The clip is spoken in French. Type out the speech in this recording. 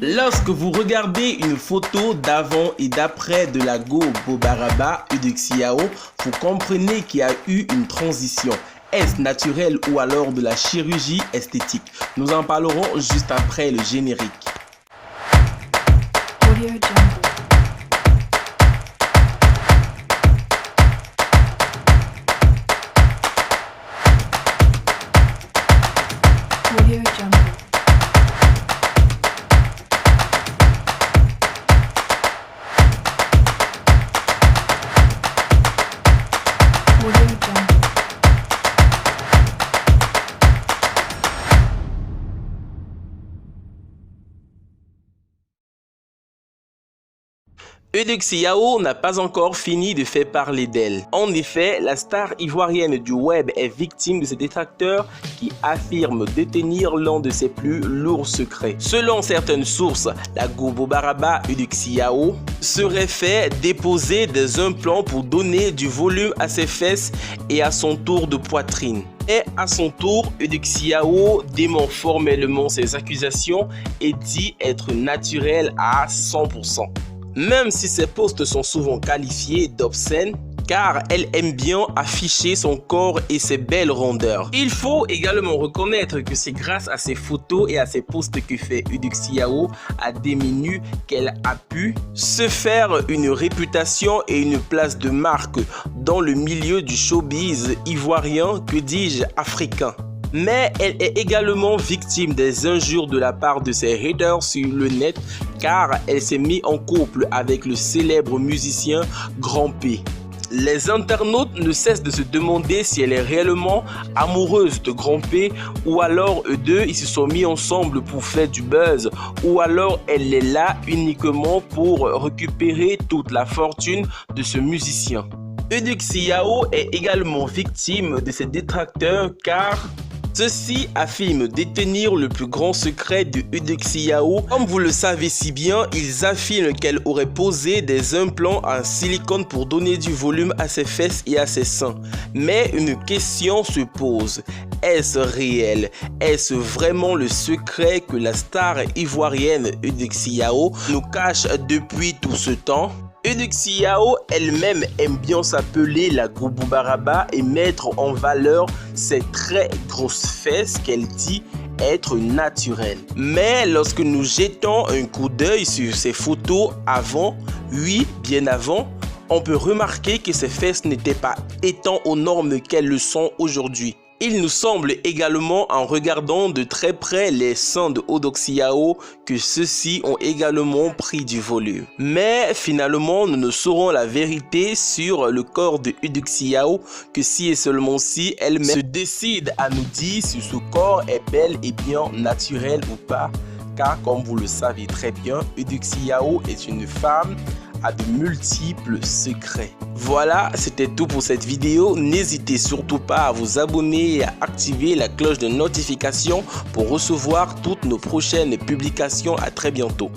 Lorsque vous regardez une photo d'avant et d'après de la Go Bobaraba Eudoxiao, vous comprenez qu'il y a eu une transition. Est-ce naturel ou alors de la chirurgie esthétique? Nous en parlerons juste après le générique. Audio Jungle. Audio Jungle. Audio Jungle. Eudoxiao n'a pas encore fini de faire parler d'elle. En effet, la star ivoirienne du web est victime de ses détracteurs qui affirment détenir l'un de ses plus lourds secrets. Selon certaines sources, la Go Bobaraba Eudoxiao serait fait déposer des implants pour donner du volume à ses fesses et à son tour de poitrine. Et à son tour, Eudoxiao dément formellement ses accusations et dit être naturel à 100%. Même si ses posts sont souvent qualifiés d'obscènes, car elle aime bien afficher son corps et ses belles rondeurs. Il faut également reconnaître que c'est grâce à ses photos et à ses posts que fait Eudoxiao à demi nue qu'elle a pu se faire une réputation et une place de marque dans le milieu du showbiz ivoirien, que dis-je, africain. Mais elle est également victime des injures de la part de ses haters sur le net, car elle s'est mise en couple avec le célèbre musicien Grand P. Les internautes ne cessent de se demander si elle est réellement amoureuse de Grand P, ou alors eux deux ils se sont mis ensemble pour faire du buzz, ou alors elle est là uniquement pour récupérer toute la fortune de ce musicien. Eudoxiao est également victime de ses détracteurs, car ceux-ci affirment détenir le plus grand secret de Eudoxiao. Comme vous le savez si bien, ils affirment qu'elle aurait posé des implants en silicone pour donner du volume à ses fesses et à ses seins. Mais une question se pose. Est-ce réel? Est-ce vraiment le secret que la star ivoirienne Eudoxiao nous cache depuis tout ce temps? Eudoxiao elle-même aime bien s'appeler la Go Bobaraba et mettre en valeur ses très grosses fesses qu'elle dit être naturelles. Mais lorsque nous jetons un coup d'œil sur ses photos avant, oui, bien avant, on peut remarquer que ses fesses n'étaient pas étant aux normes qu'elles le sont aujourd'hui. Il nous semble également, en regardant de très près les seins de Eudoxiao, que ceux-ci ont également pris du volume. Mais finalement, nous ne saurons la vérité sur le corps de Eudoxiao que si et seulement si elle-même se décide à nous dire si ce corps est bel et bien naturel ou pas. Car comme vous le savez très bien, Eudoxiao est une femme à de multiples secrets. Voilà, c'était tout pour cette vidéo. N'hésitez surtout pas à vous abonner et à activer la cloche de notification pour recevoir toutes nos prochaines publications. À très bientôt.